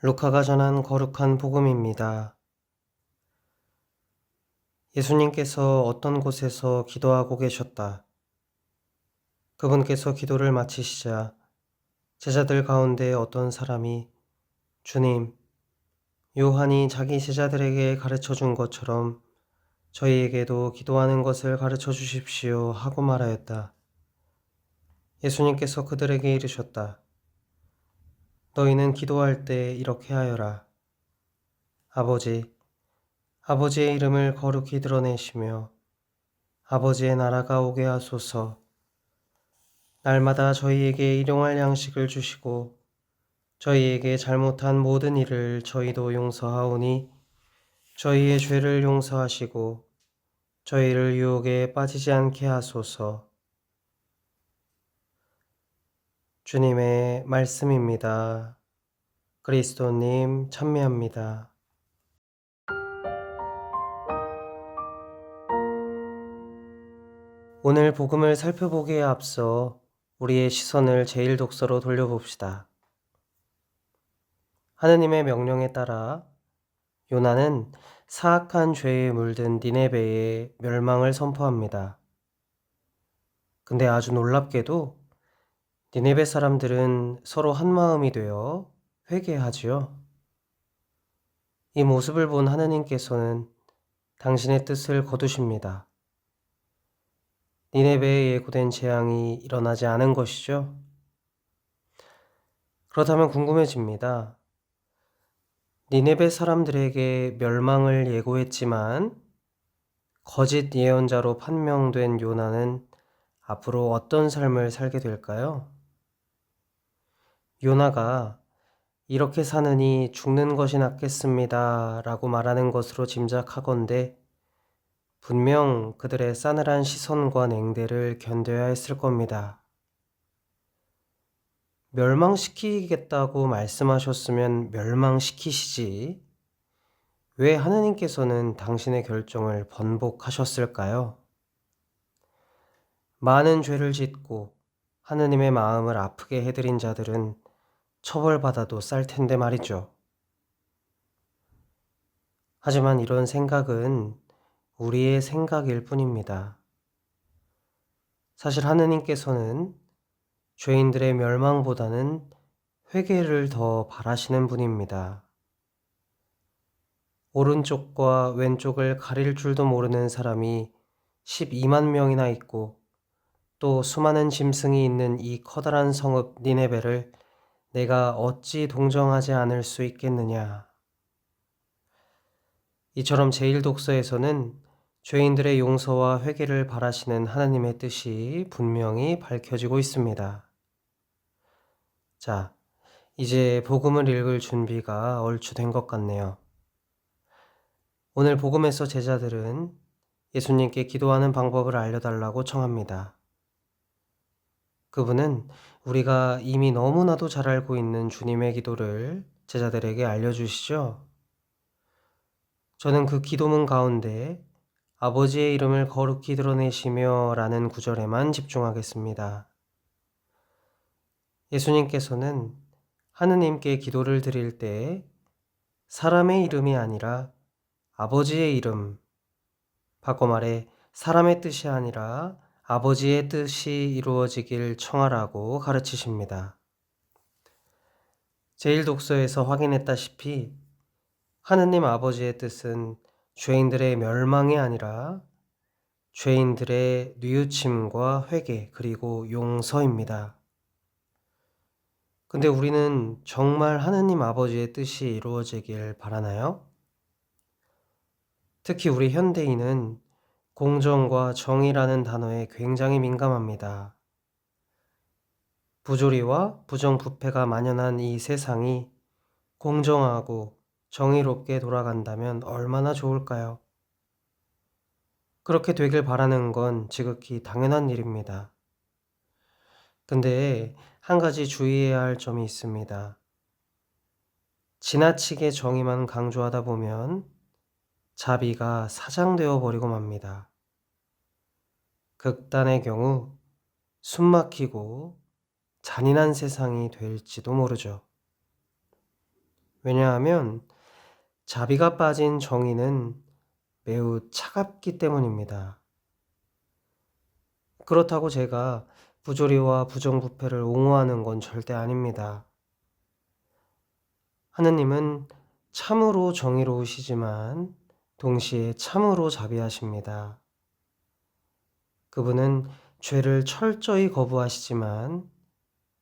루카가 전한 거룩한 복음입니다. 예수님께서 어떤 곳에서 기도하고 계셨다. 그분께서 기도를 마치시자 제자들 가운데 어떤 사람이 주님, 요한이 자기 제자들에게 가르쳐 준 것처럼 저희에게도 기도하는 것을 가르쳐 주십시오 하고 말하였다. 예수님께서 그들에게 이르셨다. 너희는 기도할 때 이렇게 하여라. 아버지의 이름을 거룩히 드러내시며 아버지의 나라가 오게 하소서. 날마다 저희에게 일용할 양식을 주시고 저희에게 잘못한 모든 일을 저희도 용서하오니 저희의 죄를 용서하시고 저희를 유혹에 빠지지 않게 하소서. 주님의 말씀입니다. 그리스도님 찬미합니다. 오늘 복음을 살펴보기에 앞서 우리의 시선을 제1독서로 돌려봅시다. 하느님의 명령에 따라 요나는 사악한 죄에 물든 니네베의 멸망을 선포합니다. 근데 아주 놀랍게도 니네베 사람들은 서로 한마음이 되어 회개하지요. 이 모습을 본 하느님께서는 당신의 뜻을 거두십니다. 니네베에 예고된 재앙이 일어나지 않은 것이죠. 그렇다면 궁금해집니다. 니네베 사람들에게 멸망을 예고했지만 거짓 예언자로 판명된 요나는 앞으로 어떤 삶을 살게 될까요? 요나가 이렇게 사느니 죽는 것이 낫겠습니다 라고 말하는 것으로 짐작하건대 분명 그들의 싸늘한 시선과 냉대를 견뎌야 했을 겁니다. 멸망시키겠다고 말씀하셨으면 멸망시키시지. 왜 하느님께서는 당신의 결정을 번복하셨을까요? 많은 죄를 짓고 하느님의 마음을 아프게 해드린 자들은 처벌받아도 쌀 텐데 말이죠. 하지만 이런 생각은 우리의 생각일 뿐입니다. 사실 하느님께서는 죄인들의 멸망보다는 회개를 더 바라시는 분입니다. 오른쪽과 왼쪽을 가릴 줄도 모르는 사람이 12만 명이나 있고 또 수많은 짐승이 있는 이 커다란 성읍 니네베를 내가 어찌 동정하지 않을 수 있겠느냐. 이처럼 제1독서에서는 죄인들의 용서와 회개를 바라시는 하나님의 뜻이 분명히 밝혀지고 있습니다. 자, 이제 복음을 읽을 준비가 얼추 된 것 같네요. 오늘 복음에서 제자들은 예수님께 기도하는 방법을 알려달라고 청합니다. 그분은 우리가 이미 너무나도 잘 알고 있는 주님의 기도를 제자들에게 알려주시죠. 저는 그 기도문 가운데 아버지의 이름을 거룩히 드러내시며 라는 구절에만 집중하겠습니다. 예수님께서는 하느님께 기도를 드릴 때 사람의 이름이 아니라 아버지의 이름, 바꿔 말해 사람의 뜻이 아니라 아버지의 뜻이 이루어지길 청하라고 가르치십니다. 제1독서에서 확인했다시피 하느님 아버지의 뜻은 죄인들의 멸망이 아니라 죄인들의 뉘우침과 회개 그리고 용서입니다. 근데 우리는 정말 하느님 아버지의 뜻이 이루어지길 바라나요? 특히 우리 현대인은 공정과 정의라는 단어에 굉장히 민감합니다. 부조리와 부정부패가 만연한 이 세상이 공정하고 정의롭게 돌아간다면 얼마나 좋을까요? 그렇게 되길 바라는 건 지극히 당연한 일입니다. 근데 한 가지 주의해야 할 점이 있습니다. 지나치게 정의만 강조하다 보면 자비가 사장되어 버리고 맙니다. 극단의 경우 숨막히고 잔인한 세상이 될지도 모르죠. 왜냐하면 자비가 빠진 정의는 매우 차갑기 때문입니다. 그렇다고 제가 부조리와 부정부패를 옹호하는 건 절대 아닙니다. 하느님은 참으로 정의로우시지만 동시에 참으로 자비하십니다. 그분은 죄를 철저히 거부하시지만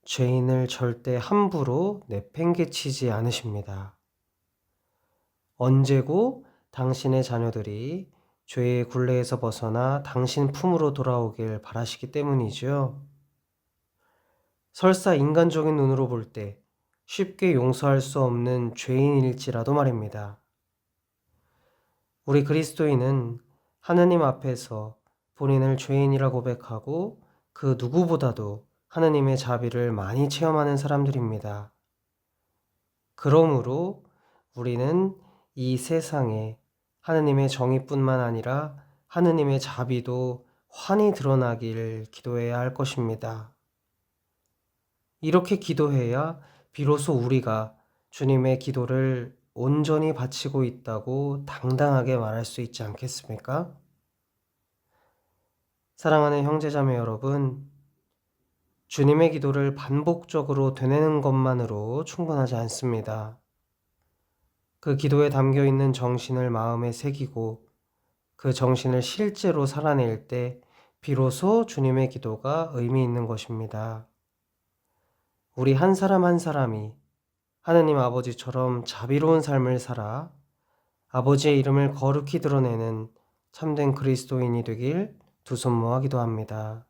죄인을 절대 함부로 내팽개치지 않으십니다. 언제고 당신의 자녀들이 죄의 굴레에서 벗어나 당신 품으로 돌아오길 바라시기 때문이죠. 설사 인간적인 눈으로 볼 때 쉽게 용서할 수 없는 죄인일지라도 말입니다. 우리 그리스도인은 하느님 앞에서 본인을 죄인이라 고백하고 그 누구보다도 하느님의 자비를 많이 체험하는 사람들입니다. 그러므로 우리는 이 세상에 하느님의 정의뿐만 아니라 하느님의 자비도 환히 드러나길 기도해야 할 것입니다. 이렇게 기도해야 비로소 우리가 주님의 기도를 온전히 바치고 있다고 당당하게 말할 수 있지 않겠습니까? 사랑하는 형제자매 여러분, 주님의 기도를 반복적으로 되뇌는 것만으로 충분하지 않습니다. 그 기도에 담겨 있는 정신을 마음에 새기고 그 정신을 실제로 살아낼 때 비로소 주님의 기도가 의미 있는 것입니다. 우리 한 사람 한 사람이 하느님 아버지처럼 자비로운 삶을 살아 아버지의 이름을 거룩히 드러내는 참된 그리스도인이 되길 두 손 모아 기도합니다.